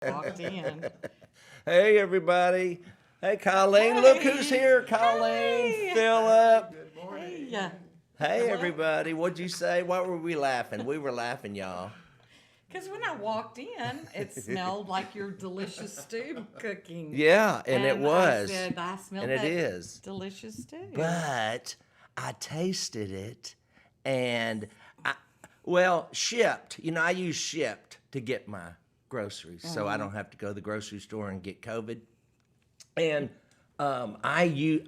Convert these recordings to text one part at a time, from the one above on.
Walked in. Hey, everybody. Hey, Colleen. Look who's here. Colleen, Hey. Philip. Hey, Hey, everybody. What'd you say? Why were we laughing? We were laughing, y'all. because when I walked in, it smelled like your delicious stew cooking. Yeah, and it was. I said, I smelled And it that is. delicious stew. But I tasted it, and shipped. You know, I use Shipped to get my groceries, so I don't have to go to the grocery store and get COVID. And I use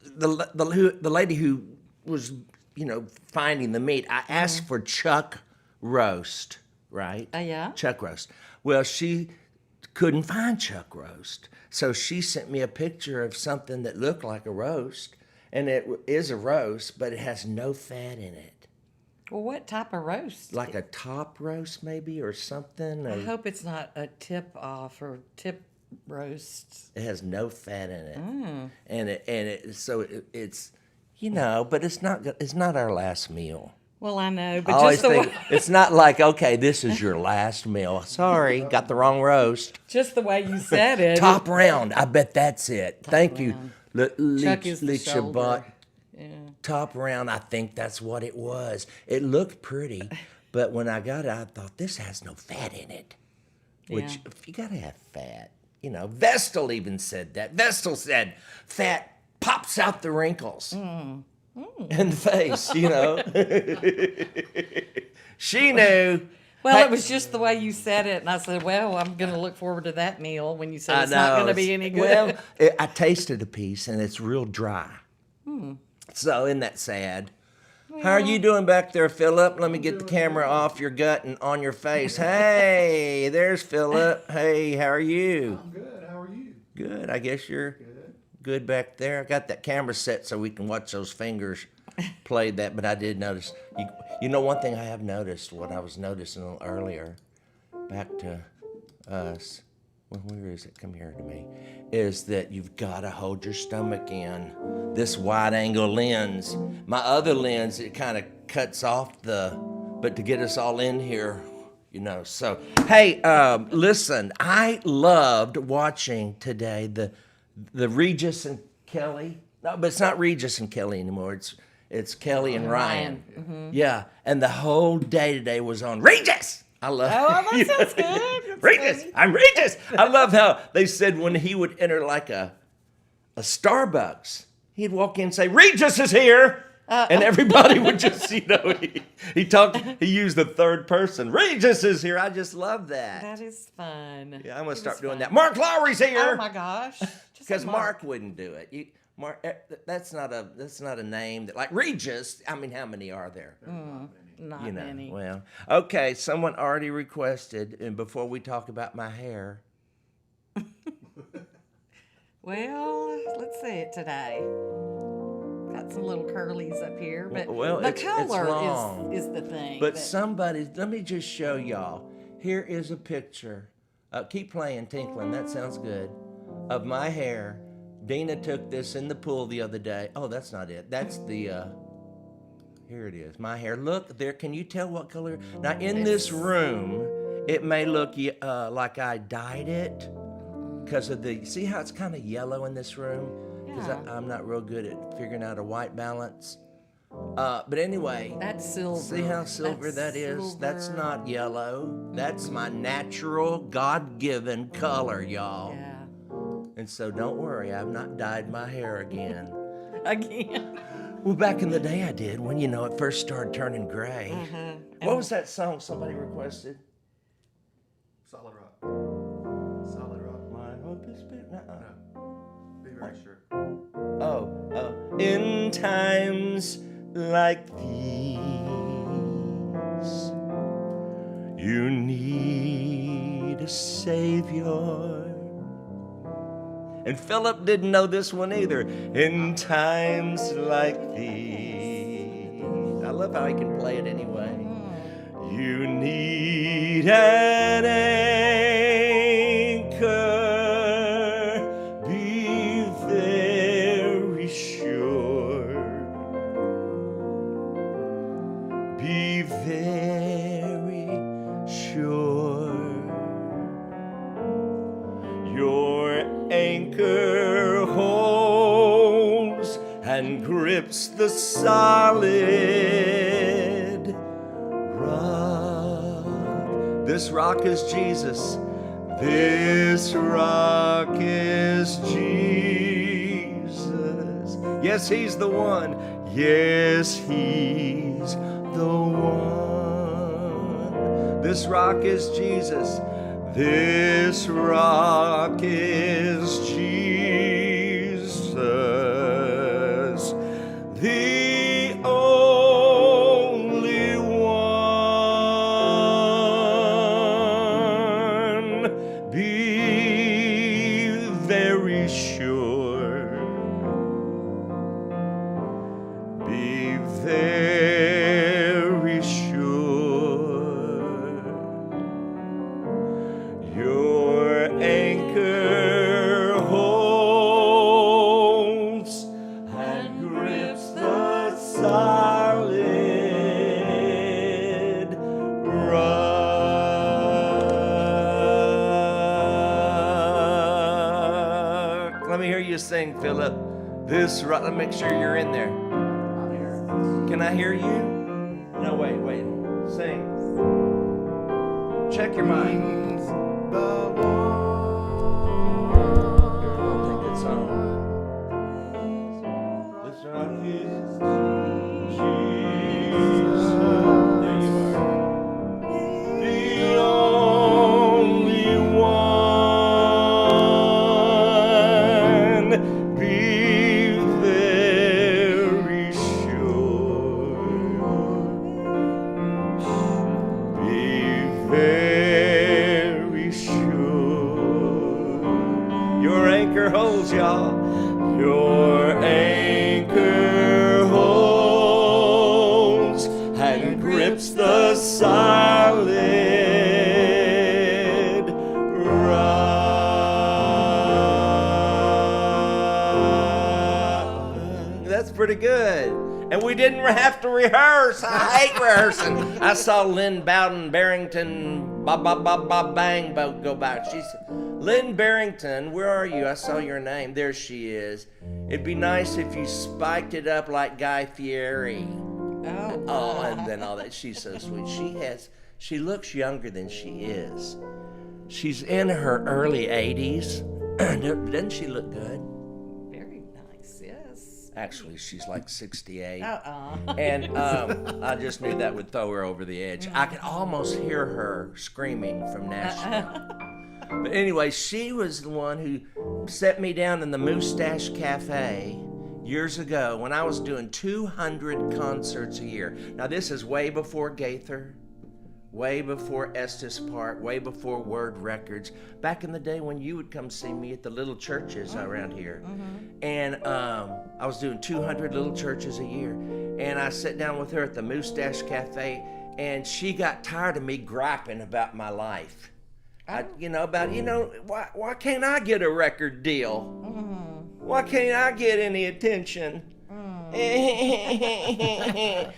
the lady who was finding the meat. I asked for chuck roast, right? Yeah? Chuck roast. Well, she couldn't find chuck roast, so she sent me a picture of something that looked like a roast, and it is a roast, but it has no fat in it. Well, what type of roast? Like a top roast, maybe, or something. I hope it's not a tip off or tip roast. It has no fat in it, it's but it's not our last meal. Well, I know, I but always just the think way, it's not like, okay, this is your last meal. Sorry, got the wrong roast. just the way you said it. Top round. I bet that's it. Thank you, round. Chuck is the Leach your butt. shoulder. Yeah. Top round. I think that's what it was. It looked pretty, but when I got it, I thought this has no fat in it. Which Yeah. if you gotta have fat, Vestal even said that. Vestal said fat pops out the wrinkles in the face. She knew. Well, Hey, it was just the way you said it, and I said, "Well, I'm going to look forward to that meal." When you said I it's not know, going to be any good. Well, I tasted a piece and it's real dry. So isn't that sad? How are you doing back there, Philip? Let me get the camera off your gut and on your face. Hey, there's Philip. Hey, how are you? I'm good. How are you? Good. I guess you're good back there. I got that camera set so we can watch those fingers play that, but I did notice. One thing I have noticed, what I was noticing a little earlier, back to us, where is it? Come here to me. Is that you've got to hold your stomach in. This wide angle lens. My other lens, it kind of cuts off the but to get us all in here, you know. So, hey, listen, I loved watching today the Regis and Kelly. No, but it's not Regis and Kelly anymore. It's Kelly and Ryan. Mm-hmm. Yeah, and the whole day today was on Regis. I love. Oh, that sounds good. That's Regis, funny. I'm Regis. I love how they said when he would enter like a Starbucks, he'd walk in and say, "Regis is here," and everybody would just, you know, he used the third person. Regis is here. I just love that. That is fun. Yeah, I'm gonna start doing that. Mark Lowry's here. Oh my gosh. Because Mark wouldn't do it. Mark, that's not a name that, like Regis. I mean, how many are there? Not You know. many. Well, okay. Someone already requested, and before we talk about my hair, Well, let's see it today. Got some little curlies up here, but Well, the it's color long. is the thing. but somebody, let me just show y'all. Here is a picture. Keep playing, tinkling. That sounds good. Of my hair. Dina took this in the pool the other day. Oh, that's not it. That's the. Here it is. My hair. Look there. Can you tell what color? Now in this room, it may look like I dyed it because of the. See how it's kind of yellow in this room? Because Yeah. I'm not real good at figuring out a white balance. But anyway. That's silver. See how silver that is? That's not yellow. That's my natural, God-given color, y'all. Yeah. And so don't worry, I've not dyed my hair again. Again. Well, back in the day I did, when, you know, it first started turning gray. What was that song somebody requested? Solid Rock. Solid Rock. My hope is built. No. Be very sure. Oh. In times like these, you need a savior. And Philip didn't know this one either. In times like these. I love how he can play it anyway. You need an anchor. Be very sure. Be very sure. Your anchor holds and grips the solid rock. This rock is Jesus. This rock is Jesus. Yes, he's the one. Yes, he's the one. This rock is Jesus. This rock is Jesus, the only one. Be very sure. Be very sure. Your anchor holds and grips the solid rock. Let me hear you sing, Philip. This rock. Let me make sure you're in there. Can I hear you? No, wait. Sing. Check your mind. Good song. This rock is Jesus. There you are. The only one. Be very sure. Be very sure. Your anchor holds, y'all. Your anchor holds and grips the solid rock. That's pretty good. And we didn't have to rehearse. I hate rehearsing. I saw Lynn Bowden Barrington, bang, go by. She said, Lynn Barrington, where are you? I saw your name. There she is. It'd be nice if you spiked it up like Guy Fieri. Oh, and then all that. She's so sweet. She looks younger than she is. She's in her early 80s. Doesn't she look good? Very nice, yes. Actually, she's like 68. Uh-uh. And I just knew that would throw her over the edge. I could almost hear her screaming from Nashville. But anyway, she was the one who set me down in the Moustache Cafe years ago when I was doing 200 concerts a year. Now, this is way before Gaither, way before Estes Park, way before Word Records, back in the day when you would come see me at the little churches around here. And I was doing 200 little churches a year. And I sat down with her at the Moustache Cafe, and she got tired of me griping about my life. Why can't I get a record deal? Why can't I get any attention? And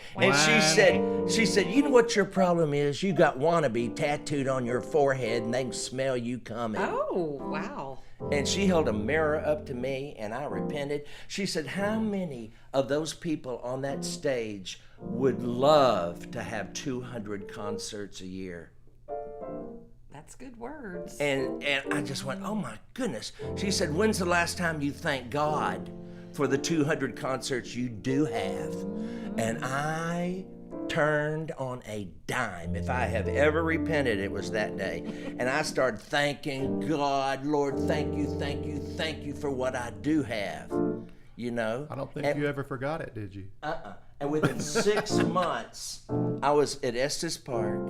she said, you know what your problem is? You got wannabe tattooed on your forehead and they can smell you coming. Oh, wow. And she held a mirror up to me and I repented. She said, how many of those people on that stage would love to have 200 concerts a year? That's good words. And I just went, oh my goodness. She said, when's the last time you thanked God for the 200 concerts you do have? And I turned on a dime. If I have ever repented, it was that day. And I started thanking God, Lord, thank you for what I do have. You know? I don't think you ever forgot it, did you? And within 6 months, I was at Estes Park,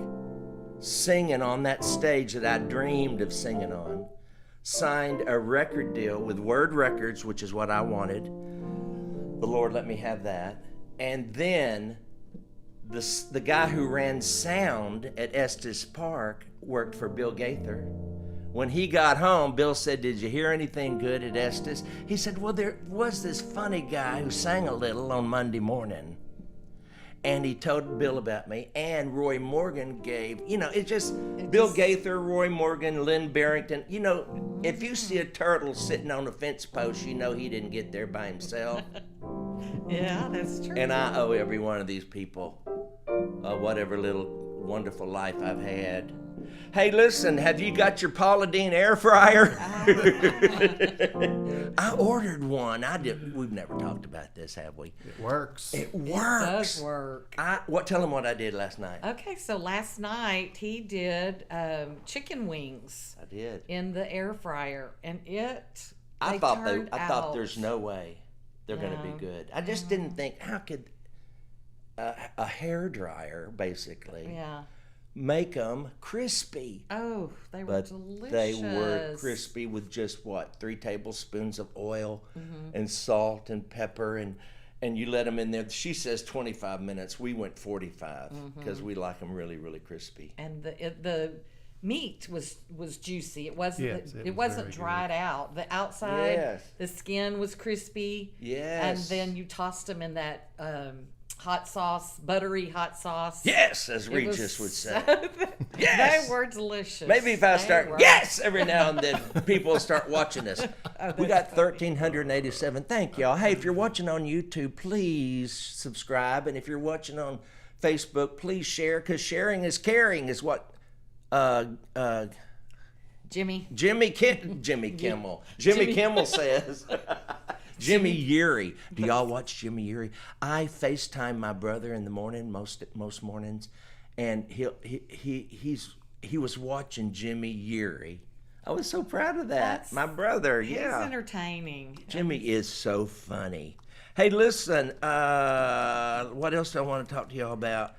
singing on that stage that I dreamed of singing on, signed a record deal with Word Records, which is what I wanted. The Lord let me have that. And then the guy who ran sound at Estes Park worked for Bill Gaither. When he got home, Bill said, did you hear anything good at Estes? He said, well, there was this funny guy who sang a little on Monday morning. And he told Bill about me, and Roy Morgan gave, Bill Gaither, Roy Morgan, Lynn Barrington. You know, if you see a turtle sitting on a fence post, you know he didn't get there by himself. Yeah, that's true. And I owe every one of these people whatever little wonderful life I've had. Hey, listen, have you got your Paula Deen air fryer? I ordered one. We've never talked about this, have we? It works. It works. It does work. Tell them what I did last night. Okay, so last night he did chicken wings. I did. In the air fryer, and I thought there's no way they're going to be good. I just didn't think, how could a hair dryer basically make them crispy? Oh, they were delicious. They were crispy with just 3 tablespoons of oil and salt and pepper, and you let them in there. She says 25 minutes. We went 45 because we like them really, really crispy. And the meat was juicy. It wasn't it wasn't was dried out. The outside, the skin was crispy. Yes. And then you tossed them in that hot sauce, buttery hot sauce. Yes, as Regis would say. Yes. They were delicious. Maybe if I start yes every now and then, people will start watching us. We got 1,387. Thank y'all. Hey, if you're watching on YouTube, please subscribe. And if you're watching on Facebook, please share, because sharing is caring is what Jimmy Kimmel says. Jimmy Yeary. Do y'all watch Jimmy Yeary? I FaceTime my brother in the morning most mornings, and he was watching Jimmy Yeary. I was so proud of that. My brother, he's entertaining. Jimmy is so funny. Hey, listen, what else do I want to talk to y'all about?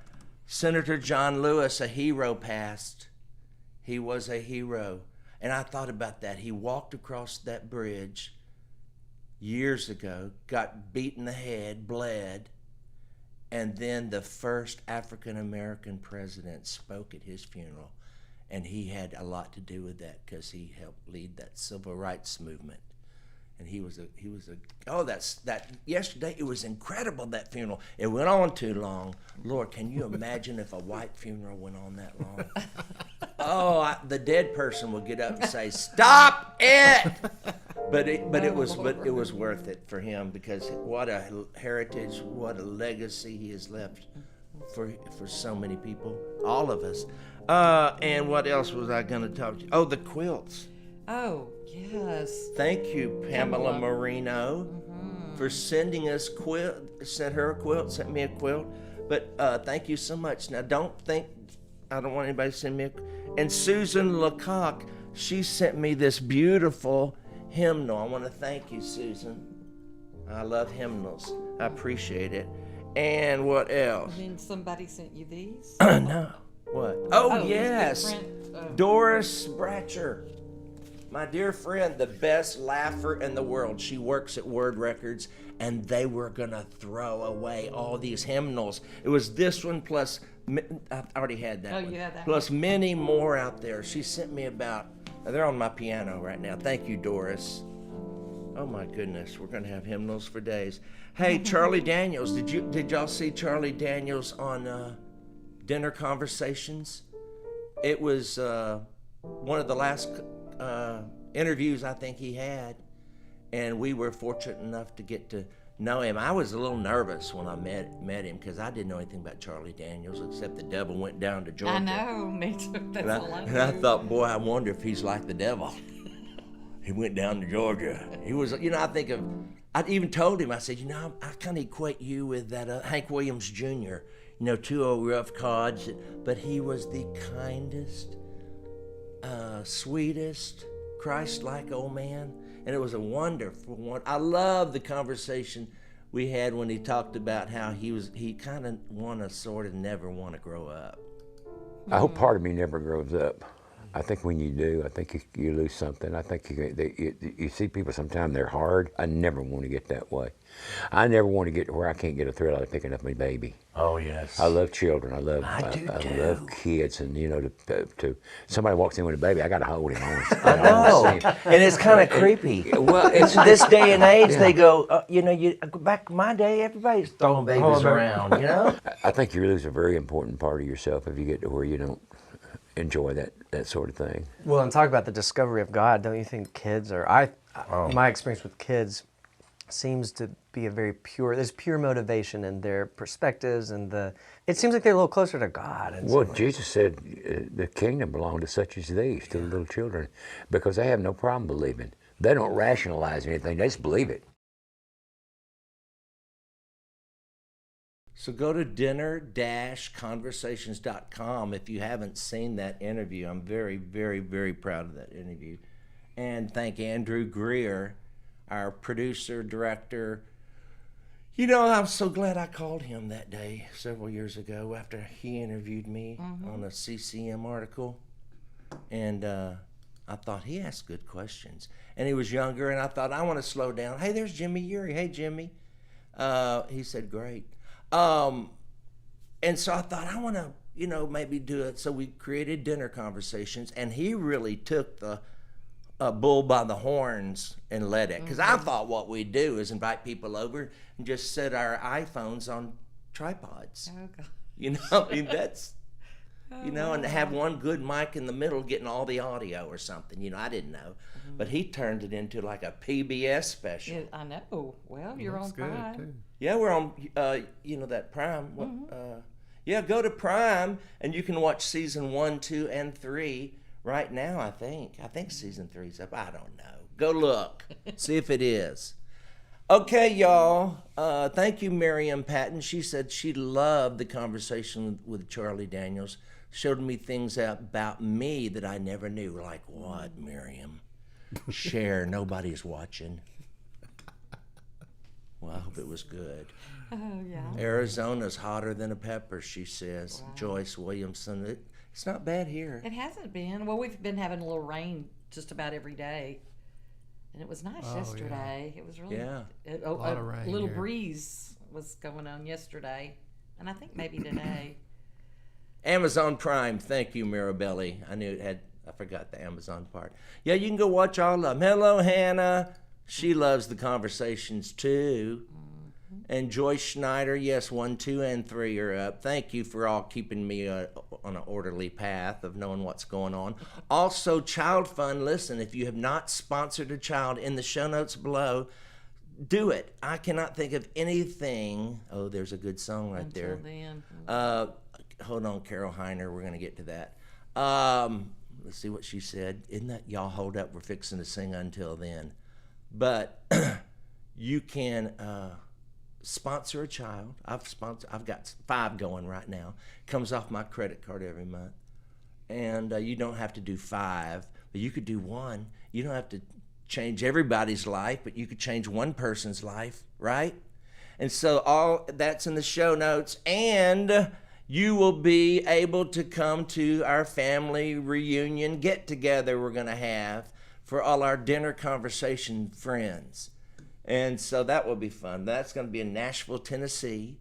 Senator John Lewis, a hero, passed. He was a hero. And I thought about that. He walked across that bridge years ago, got beat in the head, bled, and then the first African-American president spoke at his funeral. And he had a lot to do with that because he helped lead that civil rights movement. And he was a yesterday it was incredible, that funeral. It went on too long. Lord, can you imagine if a white funeral went on that long? The dead person would get up and say, "Stop it!" But it was worth it for him, because what a heritage, what a legacy he has left for so many people, all of us. And what else was I going to talk to you? Oh, the quilts. Oh, yes. Thank you, Pamela Marino, for sending us sent her a quilt, sent me a quilt. But thank you so much. Now, I don't want anybody to send me and Susan Lecoq, she sent me this beautiful hymnal. I want to thank you, Susan. I love hymnals. I appreciate it. And what else? I mean, somebody sent you these? No. What? Oh, yes. Friend, Doris Bratcher. My dear friend, the best laugher in the world. She works at Word Records, and they were going to throw away all these hymnals. It was this one plus, I already had that one. You had that plus many more out there. She sent me they're on my piano right now. Thank you, Doris. Oh my goodness, we're going to have hymnals for days. Hey, Charlie Daniels, did y'all see Charlie Daniels on Dinner Conversations? It was one of the last interviews I think he had, and we were fortunate enough to get to know him. I was a little nervous when I met him, because I didn't know anything about Charlie Daniels except the devil went down to Georgia. I know, me too. That's all I know. And I thought, boy, I wonder if he's like the devil. He went down to Georgia. He was, I even told him, I said, I kind of equate you with that Hank Williams Jr., two old rough cods, but he was the kindest, sweetest, Christ-like old man, and it was a wonderful one. I love the conversation we had when he talked about how he kind of sort of never want to grow up. I hope part of me never grows up. I think when you do, I think you lose something. I think you see people sometimes, they're hard. I never want to get that way. I never want to get to where I can't get a thrill out of picking up my baby. Oh, yes. I love children. I love kids, and to somebody walks in with a baby, I got to hold him. I know, and it's kind of creepy. Well, it's this day and age. They go, back in my day, everybody's throwing babies around. I think you lose a very important part of yourself if you get to where you don't enjoy that sort of thing. Well, and talk about the discovery of God. Don't you think kids my experience with kids seems to be there's pure motivation in their perspectives, and it seems like they're a little closer to God. Well, Jesus said the kingdom belonged to such as these, to the little children, because they have no problem believing. They don't rationalize anything, they just believe it. So go to dinner-conversations.com if you haven't seen that interview. I'm very, very, very proud of that interview. And thank Andrew Greer, our producer, director. I'm so glad I called him that day several years ago after he interviewed me on a CCM article. And I thought, he asked good questions. And he was younger, and I thought, I want to slow down. Hey, there's Jimmy Urey. Hey, Jimmy. He said, great. And so I thought, I want to, maybe do it. So we created Dinner Conversations, and he really took the bull by the horns and led it. Because I thought what we'd do is invite people over and just set our iPhones on tripods. Oh, God. That's, and have one good mic in the middle getting all the audio or something. I didn't know. But he turned it into like a PBS special. Yeah, I know. Well, you're on Prime. Too. Yeah, we're on, that Prime. Go to Prime, and you can watch season 1, 2, and 3 right now, I think. I think season 3's up. I don't know. Go look. See if it is. Okay, y'all. Thank you, Miriam Patton. She said she loved the conversation with Charlie Daniels. Showed me things about me that I never knew. Like what, Miriam? Share. Nobody's watching. Well, I hope it was good. Oh, yeah. Arizona's hotter than a pepper, she says. Wow. Joyce Williamson. It's not bad here. It hasn't been. Well, we've been having a little rain just about every day. And it was nice yesterday. Yeah. It was really a lot of rain. A little here. Breeze was going on yesterday. And I think maybe today. Amazon Prime. Thank you, Mirabelli. I forgot the Amazon part. Yeah, you can go watch all of them. Hello, Hannah. She loves the conversations too. And Joyce Schneider, yes, 1, 2, and 3 are up. Thank you for all keeping me on an orderly path of knowing what's going on. Also, Child Fund, listen, if you have not sponsored a child, in the show notes below, do it. I cannot think of anything. Oh, there's a good song right Until there. then. Hold on, Carol Heiner, we're going to get to that. Let's see what she said. Isn't that y'all hold up? We're fixing to sing Until Then. But you can sponsor a child. I've got 5 going right now. Comes off my credit card every month. And you don't have to do 5, but you could do 1. You don't have to change everybody's life, but you could change one person's life, right? And so all that's in the show notes. And you will be able to come to our family reunion get-together we're going to have for all our dinner conversation friends. And so that will be fun. That's going to be in Nashville, Tennessee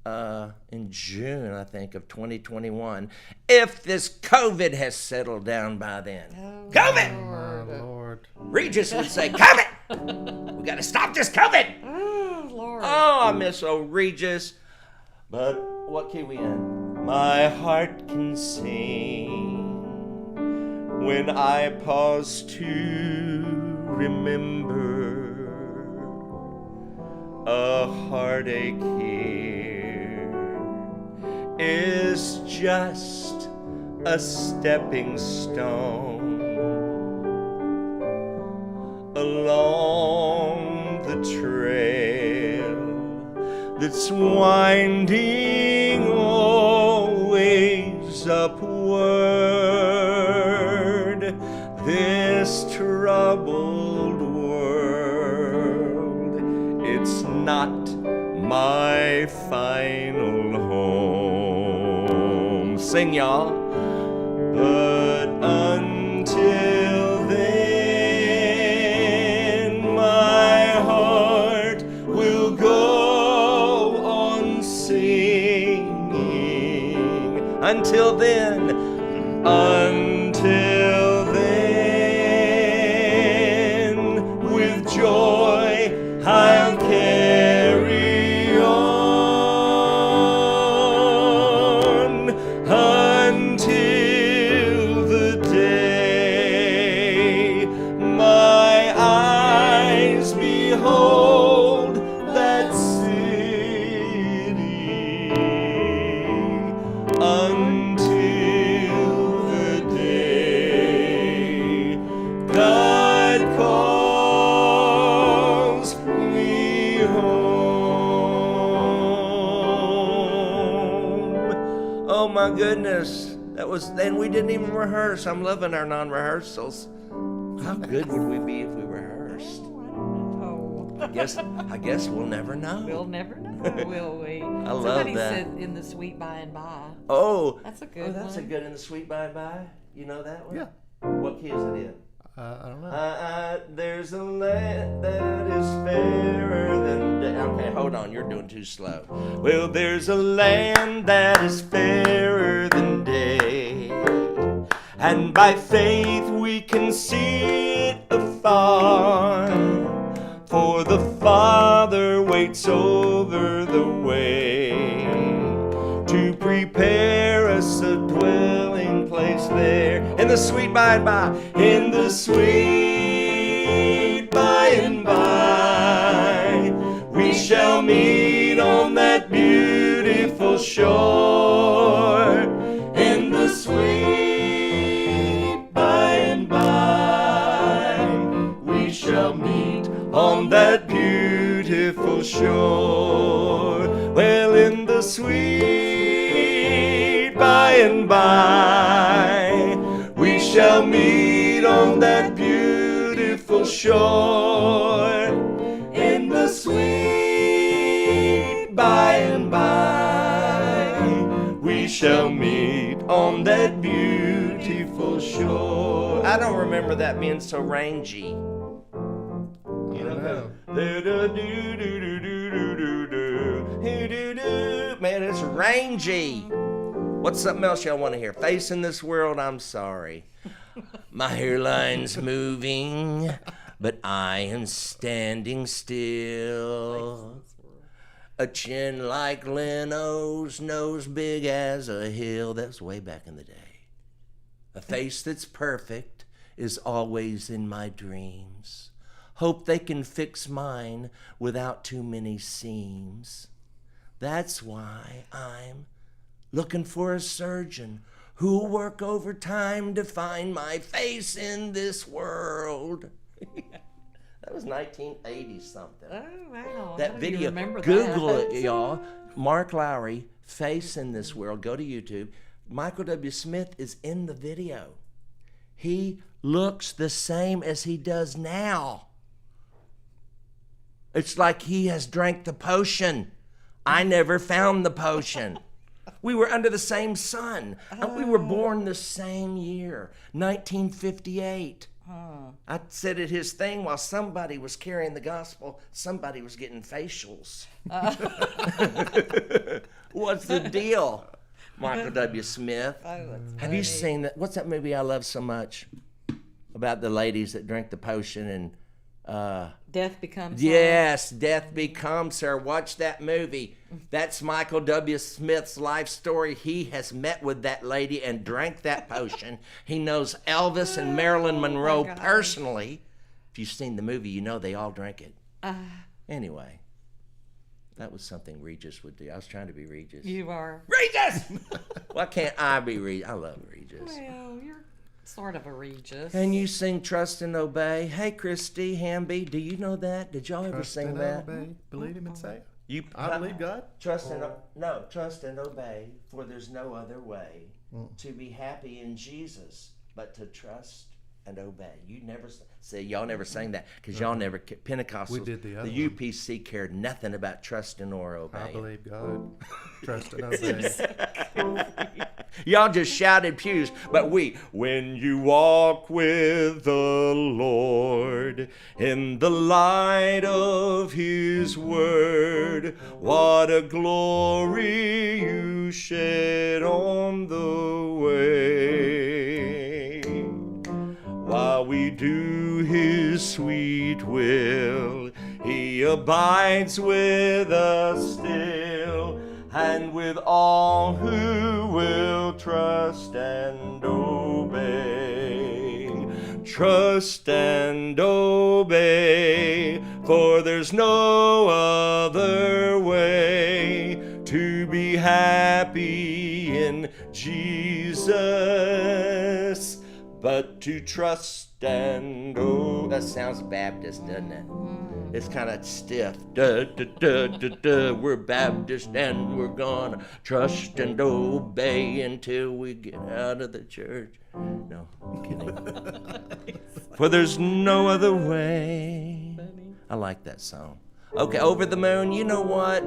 in June, I think, of 2021. If this COVID has settled down by then. Oh, COVID! My Lord. Regis would say, COVID! We got to stop this COVID! Oh, Lord. Oh, I miss old Regis. But what key we in? My heart can sing when I pause to remember a heartache here is just a stepping stone along the trail that's winding always upward. This troubled world, it's not my final home. Sing, y'all. But until then, my heart will go on singing. Until then, with joy I'll carry on until the day my eyes behold that city. Until the day God calls me home. Oh my goodness, that was, and we didn't even rehearse. I'm loving our non-rehearsals. How good would we be if we rehearsed? Oh, I guess we'll never know. we'll never know, will we? I love Somebody that. said in the sweet by and by. Oh, That's a good that's a one. good in the sweet bye-bye. You know that one? Yeah. What key is it in? I don't know. There's a land that is fairer than day. Okay, hold on, you're doing too slow. Well, there's a land that is fairer than day, and by faith we can see it afar. For the Father waits over the way to prepare us a dwelling place there. In the sweet by and by, in the sweet by and by, we shall meet on that beautiful shore. In the sweet by and by, we shall meet on that beautiful shore. Well, in the sweet by and by, we shall meet on that beautiful shore. In the sweet by and by, we shall meet on that beautiful shore. I don't remember that being so rangy. You know, man, it's rangy. What's something else y'all want to hear? Facing this world, I'm sorry. My hairline's moving. but I am standing still. A chin like Leno's, nose big as a hill. That was way back in the day. A face that's perfect is always in my dreams. Hope they can fix mine without too many seams. That's why I'm looking for a surgeon who'll work overtime to find my face in this world. That was 1980 something. Oh, wow. That How do you video, remember Google that? it, y'all. Mark Lowry, Face in This World. Go to YouTube. Michael W. Smith is in the video. He looks the same as he does now. It's like he has drank the potion. I never found the potion. We were under the same sun. And we were born the same year, 1958. I said at his thing while somebody was carrying the gospel, somebody was getting facials. What's the deal, Michael W. Smith? Have you seen that? What's that movie I love so much about the ladies that drink the potion and Death Becomes yes, Death Becomes Her. Watch that movie. That's Michael W. Smith's life story. He has met with that lady and drank that potion. He knows Elvis and Marilyn Monroe gosh. personally. If you've seen the movie, you know they all drank it. Anyway, that was something Regis would do. I was trying to be Regis. You are. Regis! Why can't I be Regis? I love Regis. Well, you're sort of a Regis. Can you sing Trust and Obey? Hey, Christy, Hamby, do you know that? Did y'all ever Trust sing and that? obey, believe him and say. I believe God. Trust and obey, for there's no other way to be happy in Jesus but to trust and obey. You never say y'all never sang that because y'all never Pentecostals. We did the other The one. UPC cared nothing about trusting or obeying. I believe God. Trust and obey. Y'all just shouted pews, but when you walk with the Lord in the light of His word, what a glory you shed on the way. While we do His sweet will, He abides with us still, and with all who will trust and obey. Trust and obey, for there's no other way to be happy in Jesus but to trust and obey. That sounds Baptist, doesn't it? It's kind of stiff. Duh, duh, duh, duh, duh. We're Baptist and we're gonna trust and obey until we get out of the church. No, I'm kidding. For there's no other way. I like that song. Okay, Over the Moon. You know what?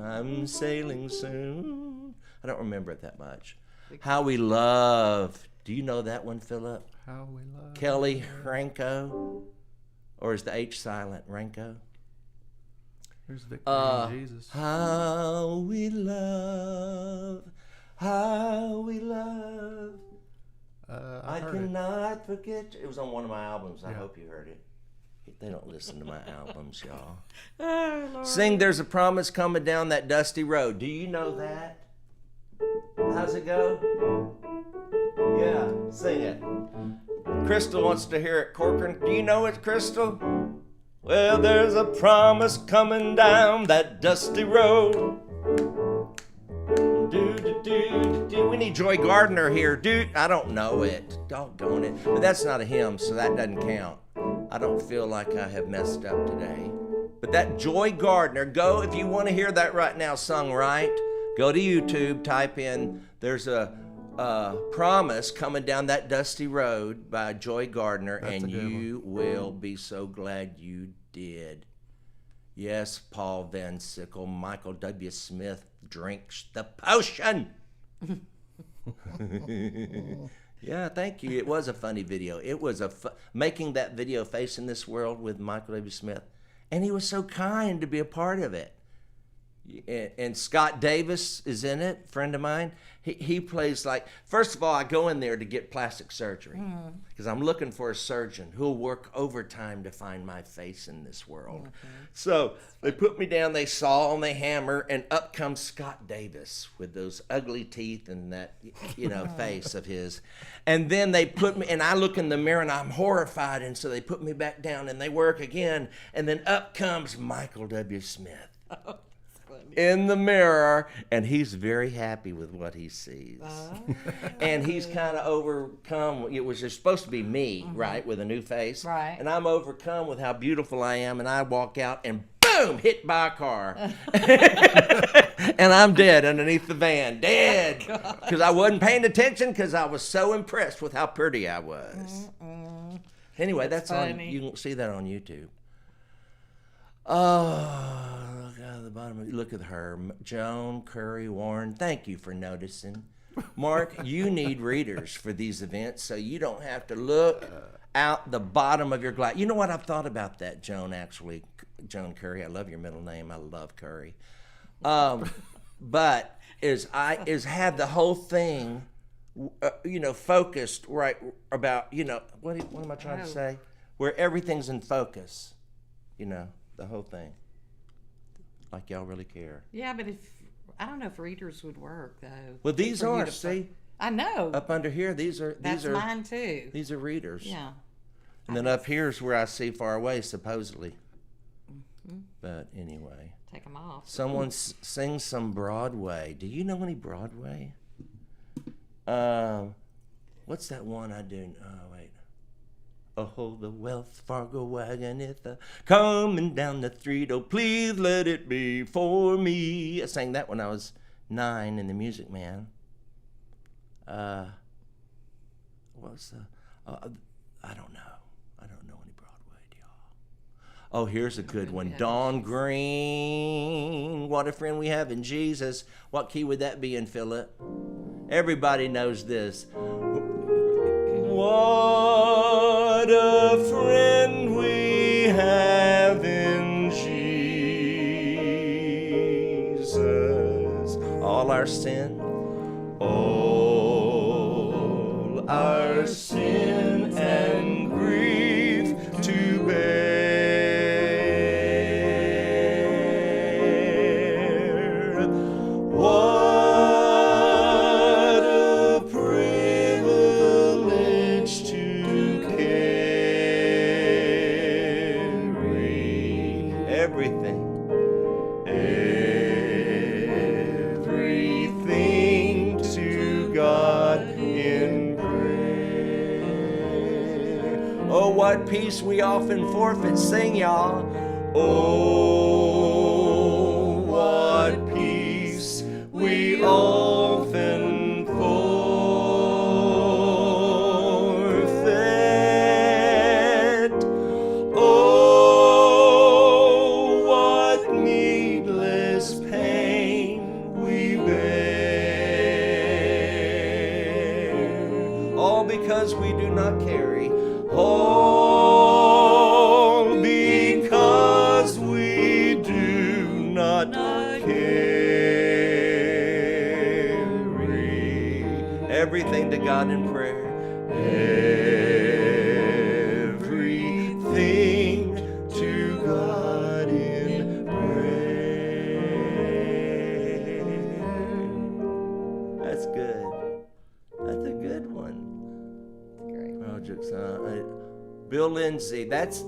I'm sailing soon. I don't remember it that much. How We Love. Do you know that one, Philip? How we love. Kelly Ranko? Or is the H silent? Ranko? There's victory in Jesus. How we love, how we love. I heard cannot forget. It was on one of my albums. I Yeah. hope you heard it. They don't listen to my albums, y'all. Oh, Lord. Sing There's a Promise Coming Down That Dusty Road. Do you know that? How's it go? Yeah, sing it. Crystal wants to hear it. Corcoran, do you know it, Crystal? Well, there's a promise coming down that dusty road. We need Joy Gardner here, dude. I don't know it. Doggone it. But that's not a hymn, so that doesn't count. I don't feel like I have messed up today. But that Joy Gardner, go if you want to hear that right now sung right. Go to YouTube, type in, there's a promise coming down that dusty road by Joy Gardner, That's and a good you will be so glad you did. Yes, Paul Van Sickle, Michael W. Smith drinks the potion. Yeah, thank you. It was a funny video. It was making that video Face in This World with Michael W. Smith, and he was so kind to be a part of it. and Scott Davis is in it, friend of mine. He plays like, first of all, I go in there to get plastic surgery because I'm looking for a surgeon who'll work overtime to find my face in this world. So they put me down, they saw and they hammer, and up comes Scott Davis with those ugly teeth and that, face of his. And then they put me, and I look in the mirror and I'm horrified, and so they put me back down and they work again, and then up comes Michael W. Smith in the mirror, and he's very happy with what he sees. And he's kind of overcome. It was just supposed to be me, right, with a new face. Right. And I'm overcome with how beautiful I am, and I walk out and boom, hit by a car. And I'm dead underneath the van, dead. Because I wasn't paying attention because I was so impressed with how pretty I was. Anyway, that's on, you can see that on YouTube. Oh, look out of the bottom. Look at her. Joan, Curry, Warren, thank you for noticing. Mark, you need readers for these events so you don't have to look out the bottom of your glass. You know what? I've thought about that, Joan, actually. Joan Curry. I love your middle name. I love Curry. But have the whole thing, focused right about, what am I trying to say? Where everything's in focus, the whole thing. Like y'all really care. Yeah, but I don't know if readers would work though. Well, these For you are, to see? I know. Up under here, these are mine too. These are readers. Yeah. And then up here's where I see far away, supposedly. But anyway. Take them off. Someone sings some Broadway. Do you know any Broadway? What's that one I do? Oh, wait. Oh, the Wells Fargo wagon is coming down the street. Oh, please let it be for me. I sang that when I was 9 in The Music Man. What's the? I don't know. I don't know any Broadway, y'all. Oh, here's a good one. Dawn Green. What a friend we have in Jesus. What key would that be in, Philip? Everybody knows this. What a friend we have in Jesus. All our sin, all our sin and grief to bear. What a privilege to carry everything to God in prayer. Oh, what peace we often forfeit. Sing, y'all. Oh, what peace we often forfeit. Oh, what needless pain we bear. All because we do not carry. All because we do not carry everything to God in prayer. Everything to God in prayer. That's good. That's a good one. Projects. Bill Lindsay. That's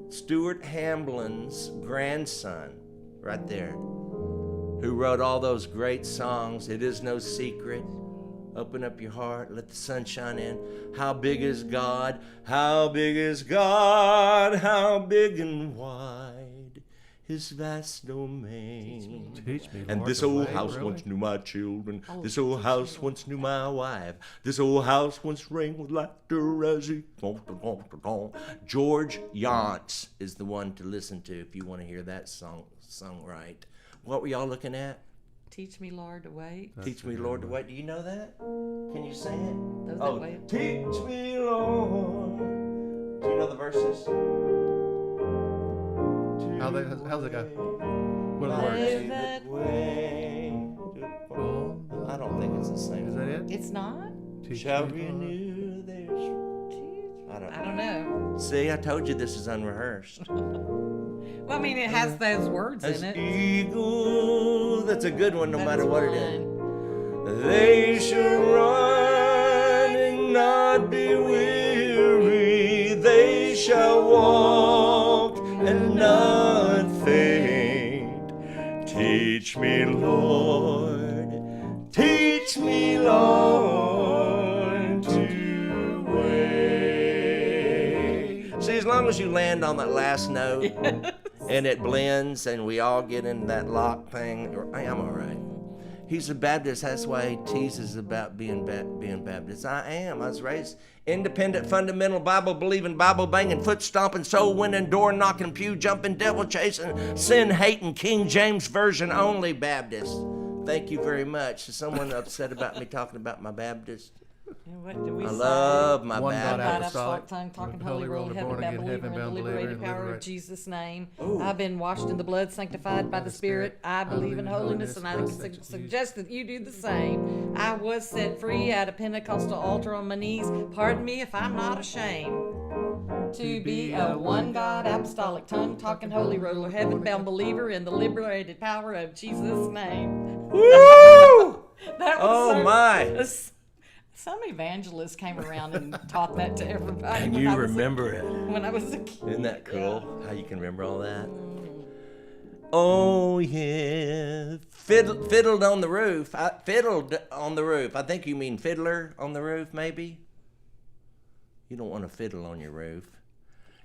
Stuart Hamblin's grandson, right there, who wrote all those great songs. It Is No Secret. Open up your heart, let the sun shine in. How big is God? How big is God? How big and wide His vast domain. Teach me, And Lord, this the old way, house really. once knew my children. This old house once knew my wife. This old house once rang with laughter as he... George Yance is the one to listen to if you want to hear that song sung right. What were y'all looking at? Teach me, Lord, to wait. Teach me, Lord, to wait. Do you know that? Can you sing it? Those that wait. Teach me, Lord. Do you know the verses? How's it go? What are the words? That I don't think it's the same. Is that it? It's not? Teach Shall me, Lord. renew their I don't don't know. See, I told you this is unrehearsed. Well, I mean, it has those words As in it. eagle, that's a good one no That's matter what it is. fine. They shall run and not be weary. They shall walk and not faint. Teach me, Lord. Teach me, Lord, to wait. See, as long as you land on that last note and it blends and we all get into that lock thing, I'm all right. He's a Baptist. That's why he teases about being Baptist. I am. I was raised independent, fundamental, Bible-believing, Bible-banging, foot-stomping, soul-winning, door-knocking, pew-jumping, devil-chasing, sin-hating, King James Version only Baptist. Thank you very much. Is someone upset about me talking about my Baptist? And what do we I say? love my One God Baptist. apostolic, tongue, talking Holy holy roll, Roller, heaven born bound again, believer in the heaven-bound liberated believer, power of liberate. Jesus' name. I've been washed in the blood, sanctified by the Spirit. I believe in holiness, and I suggest that you do the same. I was set free at a Pentecostal altar on my knees. Pardon me if I'm not ashamed to be a one God apostolic tongue, talking holy roller, heaven bound believer in the liberated power of Jesus' name. Woo! That was Oh, so- my. Some evangelist came around and taught that to everybody. And when you I was remember it. when I was a kid. Isn't that cool? How you can remember all that? Oh yeah, fiddled on the roof. Fiddled on the roof. I think you mean fiddler on the roof, maybe. You don't want to fiddle on your roof.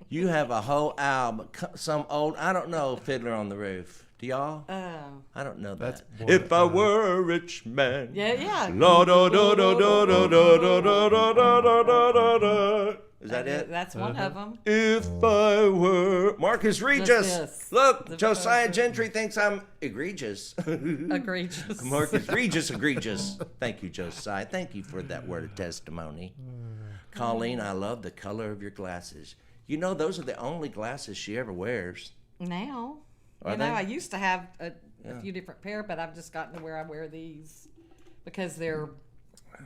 You have a whole album, some old. I don't know, Fiddler on the Roof. Do y'all? Oh. I don't know That's that. one If I of- were a rich man. Yeah, yeah. La da da da da da da da da da da da da da. Is that it? That's one of them. If I were Marcus Regis. Yes. Look, The Josiah person. Gentry thinks I'm egregious. Egregious. Marcus Regis egregious. Thank you, Josiah. Thank you for that word of testimony. Colleen, I love the color of your glasses. You know, those are the only glasses she ever wears. Now, Are you know, they? I used to have a few different pair, but I've just gotten to where I wear these because they're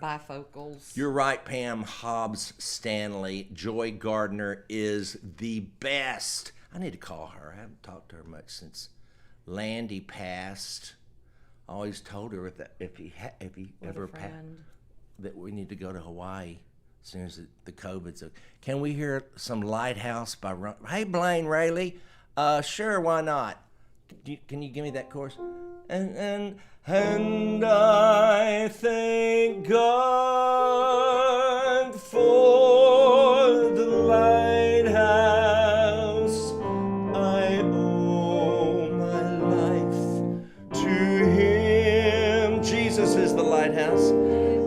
bifocals. You're right, Pam Hobbs Stanley. Joy Gardner is the best. I need to call her. I haven't talked to her much since Landy passed. I always told her that if he What ever a passed, friend. that we need to go to Hawaii as soon as the COVID's. Can we hear some Lighthouse by Ron? Hey, Blaine Rayleigh. Sure, why not? Can you give me that chorus? And I thank God for the lighthouse. I owe my life to Him. Jesus is the lighthouse.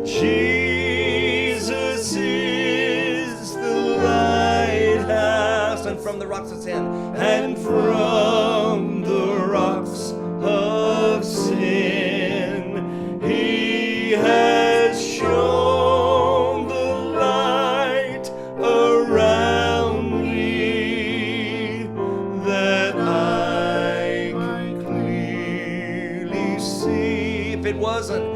Jesus is the lighthouse. And from the rocks of sin. And from the rocks of sin, He has shown the light around me that I can clearly see. If it wasn't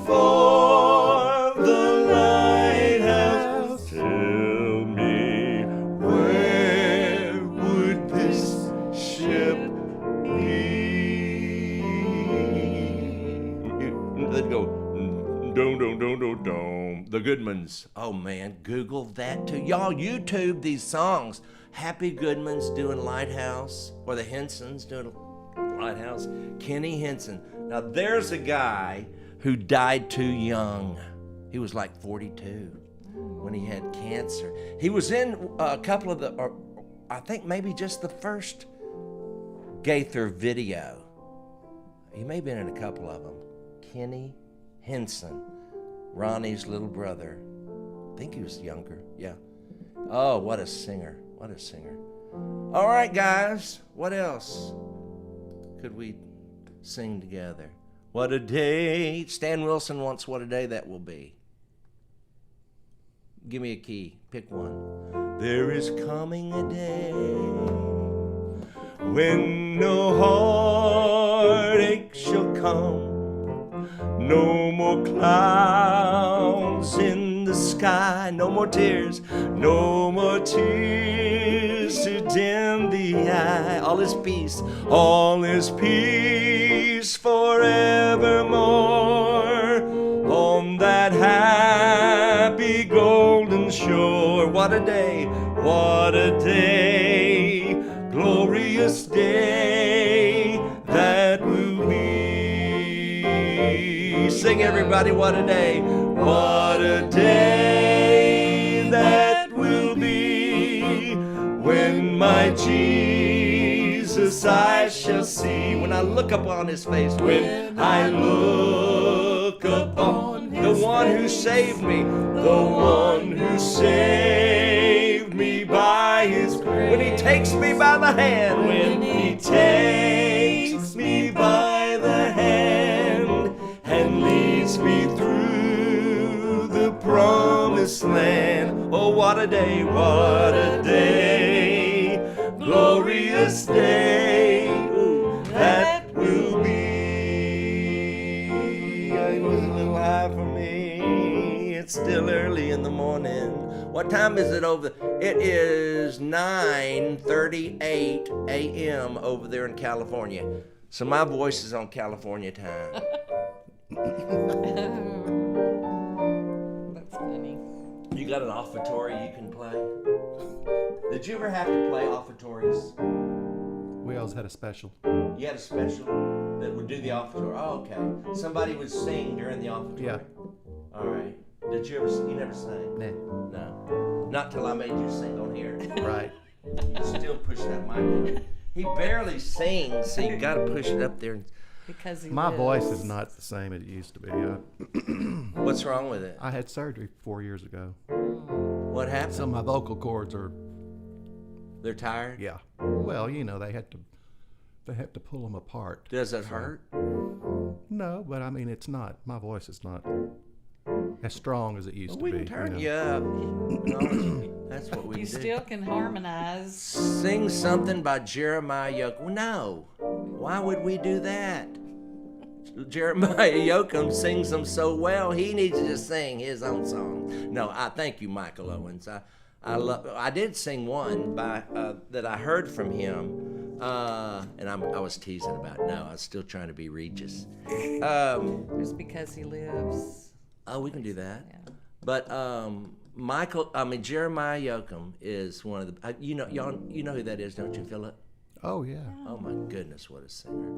for the lighthouse, tell me, where would this ship be? Let's go. Dome. The Goodmans. Oh man, Google that too. Y'all YouTube these songs. Happy Goodman's doing Lighthouse, or the Hensons doing Lighthouse. Kenny Henson. Now there's a guy who died too young. He was like 42 when he had cancer. He was in a couple of the, or I think maybe just the first Gaither video. He may have been in a couple of them. Kenny Henson, Ronnie's little brother. I think he was younger, yeah. Oh, what a singer, what a singer. All right, guys, what else could we sing together? What a day. Stan Wilson wants What a Day That Will Be. Give me a key, pick one. there is coming a day when no heartache shall come, no more clouds in the sky, no more tears to dim the eye. All is peace forevermore on that happy golden shore. What a day, glorious day that will be. Sing everybody, what a day that will be, when my Jesus I shall see. When I look upon his face, when I look upon the one who saved me, the one who saved me by his grace. When he takes me by the hand, when he takes me by the hand and leads me through the promised land. Oh, what a day, glorious day that will be. It was a little high for me. It's still early in the morning. What time is it over? It is 9:38 a.m. over there in California. So my voice is on California time. That's funny. You got an offertory you can play? Did you ever have to play offertories? We always had a special. You had a special that would do the offertory? Oh, okay. Somebody would sing during the offertory? Yeah. All right. Did you ever, you never sang? Nah. No. Not till I made you sing on here. Right. You still push that mic up. He barely sings, so you got to push it up there. Because he My lives. voice is not the same as it used to be. What's wrong with it? I had surgery 4 years ago. What happened? So my vocal cords are, They're tired? yeah. Well, you know, they have to pull them apart. Does it hurt? No, but I mean, it's not. My voice is not as strong as it used to We be. can turn you you know. up. No, that's what we You do. still can harmonize. Sing something by Jeremiah Yoakum. No. Why would we do that? Jeremiah Yoakum sings them so well, he needs to just sing his own song. No, I thank you, Michael Owens. I did sing one by that I heard from him, and I was teasing about. No, I was still trying to be Regis. Just because he lives. Oh, we can do that. Yeah. But Jeremiah Yoakum is one of the. You know who that is, don't you, Philip? Oh, yeah. Oh my goodness, what a singer.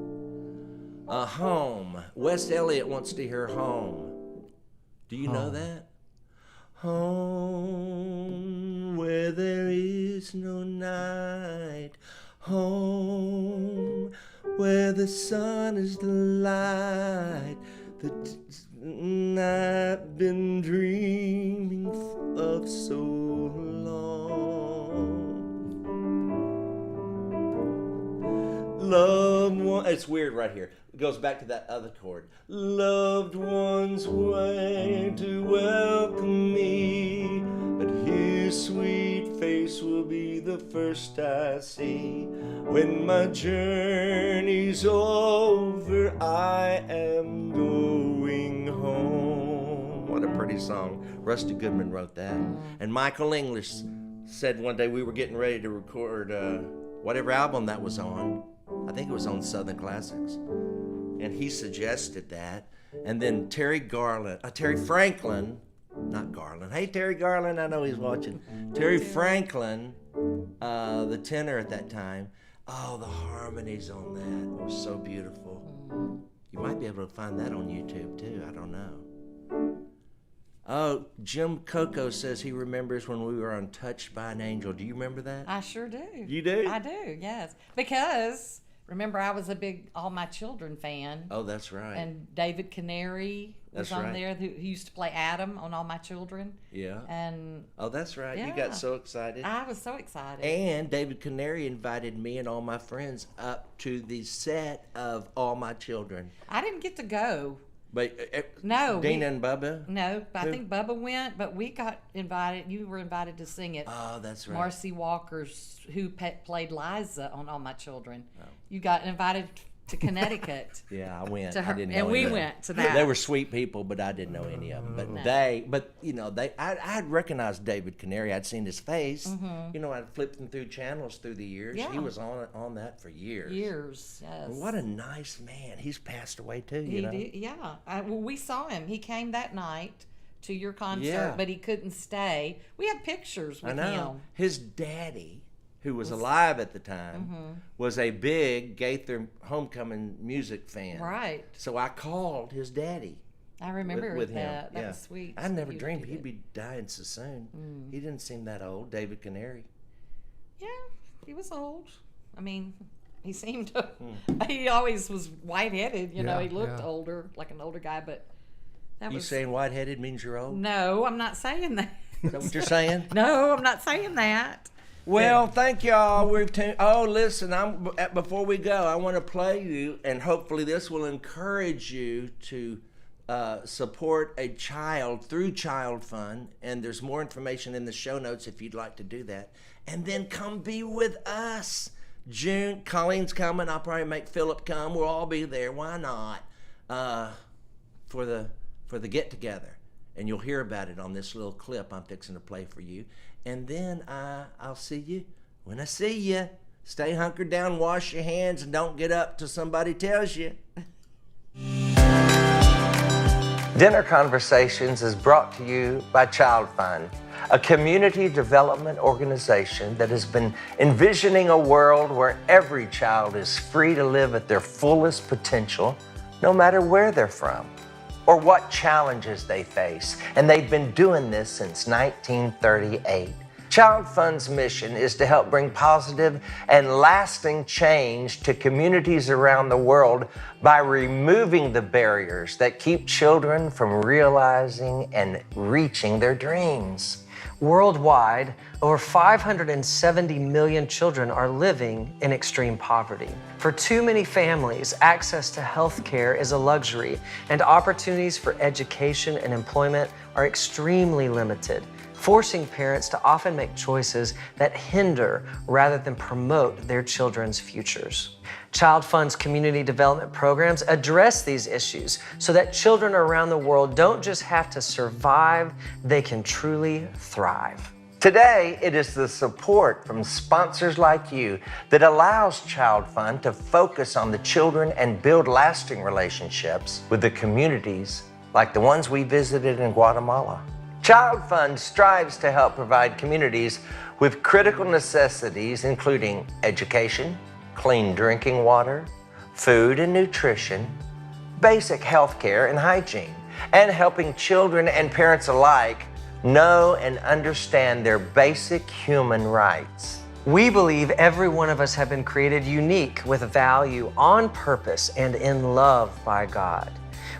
Home. West Elliott wants to hear Home. Do you know that? Home where there is no night. Home where the sun is the light. I've been dreaming of so long. Loved one, it's weird right here. It goes back to that other chord. Loved ones wait to welcome me, but his sweet face will be the first I see. When my journey's over, I am going home. What a pretty song. Rusty Goodman wrote that. And Michael English said one day we were getting ready to record whatever album that was on. I think it was on Southern Classics. And he suggested that. And then Terry Franklin, not Garland. Hey, Terry Garland, I know he's watching. Terry Franklin, the tenor at that time. Oh, the harmonies on that were so beautiful. You might be able to find that on YouTube too. I don't know. Oh, Jim Coco says he remembers when we were on Touched by an Angel. Do you remember that? I sure do. You do? I do, yes. Because, remember, I was a big All My Children fan. Oh, that's right. And David Canary was That's on right. there, who used to play Adam on All My Children. Yeah. And Oh, that's right. You Yeah. got so excited. I was so excited. And David Canary invited me and all my friends up to the set of All My Children. I didn't get to go. But No, Dina and Bubba. No, I think Bubba went, but we got invited. You were invited to sing it. Oh, that's right. Marcy Walker's, who played Liza on All My Children. Oh. You got invited to Connecticut. Yeah, I went. To her, I didn't know and we any of went to them. that. They were sweet people, but I didn't know any of them. But I had recognized David Canary. I'd seen his face. You know, I'd flipped him through channels through the years. Yeah. He was on that for years. Years, yes. And what a nice man. He's passed away too. He You know. did, yeah. Well, we saw him. He came that night to your concert, Yeah. but he couldn't stay. We have pictures with I know. him. His daddy, who was alive at the time, was a big Gaither Homecoming music fan. Right. So I called his daddy. I remember with that. him. That Yeah. was sweet. I never You dreamed did he'd it. be dying so soon. He didn't seem that old, David Canary. Yeah, he was old. I mean, he seemed to, he always was white-headed, you know, Yeah, he looked yeah. older, like an older guy, but that You was... saying white-headed means you're old? No, I'm not saying that. Is that what you're saying? No, I'm not saying that. Well, thank y'all. Listen, before we go, I want to play you, and hopefully this will encourage you to support a child through Child Fund. And there's more information in the show notes if you'd like to do that. And then come be with us. June, Colleen's coming. I'll probably make Philip come. We'll all be there. Why not? For the get together. And you'll hear about it on this little clip I'm fixing to play for you. And then I'll see you when I see you. Stay hunkered down, wash your hands, and don't get up till somebody tells you. Dinner Conversations is brought to you by Child Fund, a community development organization that has been envisioning a world where every child is free to live at their fullest potential, no matter where they're from or what challenges they face. And they've been doing this since 1938. Child Fund's mission is to help bring positive and lasting change to communities around the world by removing the barriers that keep children from realizing and reaching their dreams. Worldwide, over 570 million children are living in extreme poverty. For too many families, access to health care is a luxury, and opportunities for education and employment are extremely limited, forcing parents to often make choices that hinder rather than promote their children's futures. Child Fund's community development programs address these issues so that children around the world don't just have to survive, they can truly thrive. Today, it is the support from sponsors like you that allows Child Fund to focus on the children and build lasting relationships with the communities like the ones we visited in Guatemala. Child Fund strives to help provide communities with critical necessities, including education, clean drinking water, food and nutrition, basic health care and hygiene, and helping children and parents alike know and understand their basic human rights. We believe every one of us have been created unique with value, on purpose, and in love by God.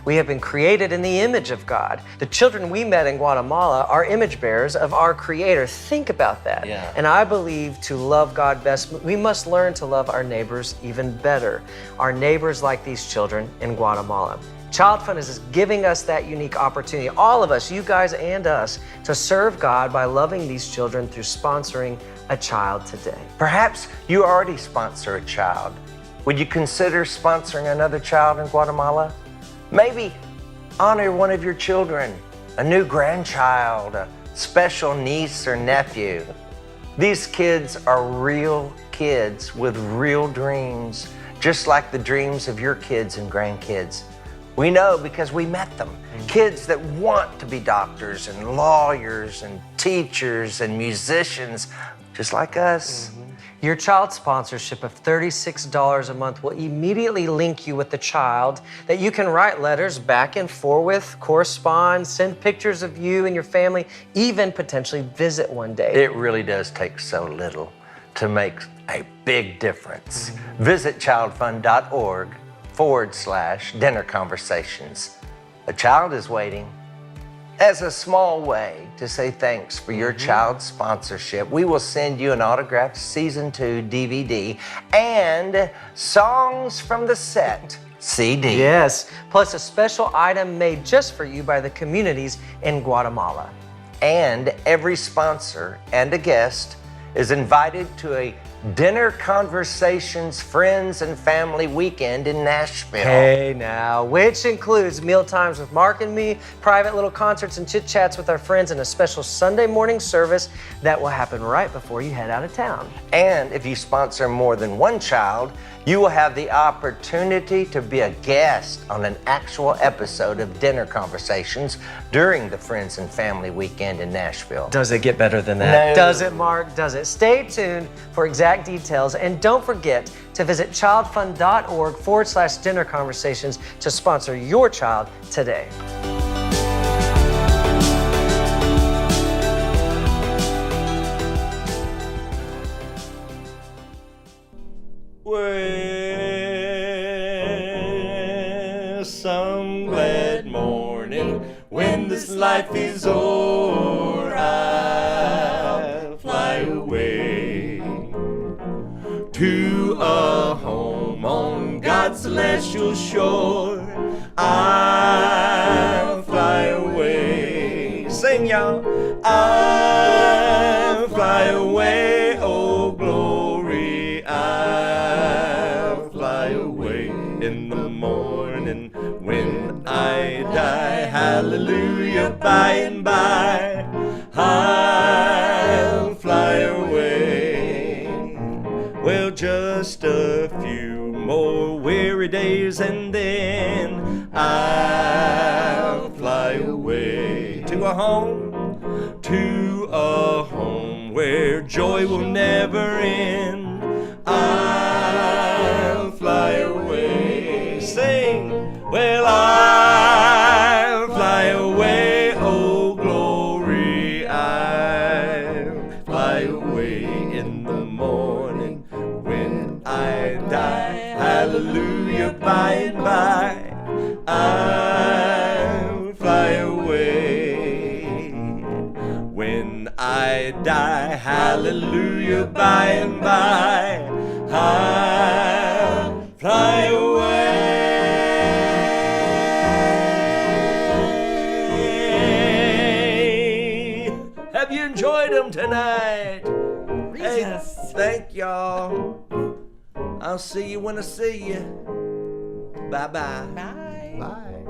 We have been created in the image of God. The children we met in Guatemala are image bearers of our Creator. Think about that. Yeah. And I believe to love God best, we must learn to love our neighbors even better. Our neighbors like these children in Guatemala. Child Fund is giving us that unique opportunity, all of us, you guys and us, to serve God by loving these children through sponsoring a child today. Perhaps you already sponsor a child. Would you consider sponsoring another child in Guatemala? Maybe honor one of your children, a new grandchild, a special niece or nephew. These kids are real kids with real dreams, just like the dreams of your kids and grandkids. We know because we met them. Kids that want to be doctors and lawyers and teachers and musicians, just like us. Your child sponsorship of $36 a month will immediately link you with the child that you can write letters back and forth with, correspond, send pictures of you and your family, even potentially visit one day. It really does take so little to make a big difference. Visit childfund.org/dinner conversations. A child is waiting. As a small way to say thanks for your child's sponsorship, we will send you an autographed Season 2 DVD and songs from the set CD. Yes, plus a special item made just for you by the communities in Guatemala. And every sponsor and a guest is invited to a Dinner Conversations Friends and Family Weekend in Nashville. Hey now, which includes meal times with Mark and me, private little concerts and chit chats with our friends, and a special Sunday morning service that will happen right before you head out of town. And if you sponsor more than one child, you will have the opportunity to be a guest on an actual episode of Dinner Conversations during the Friends and Family Weekend in Nashville. Does it get better than that? No. Does it, Mark? Does it? Stay tuned for exact details, and don't forget to visit childfund.org/dinner conversations to sponsor your child today. Well, some glad morning when this life is o'er, I'll fly away to a home on God's celestial shore. I'll fly away. Sing, y'all. I'll fly away, oh glory. I'll fly away in the morning when I die. Hallelujah, by and by. I'll fly away. Well, just a few more weary days and then I'll fly away to a home where joy will never end. I'll fly away. Sing. Well, I'll fly away, oh glory. I'll fly away in the morning when I die. Hallelujah, by and by. I'll fly away when I die. Hallelujah, by and by. I'll fly away. Have you enjoyed them tonight? Regis. Hey, thank y'all. I'll see you when I see you. Bye-bye. Bye. Bye.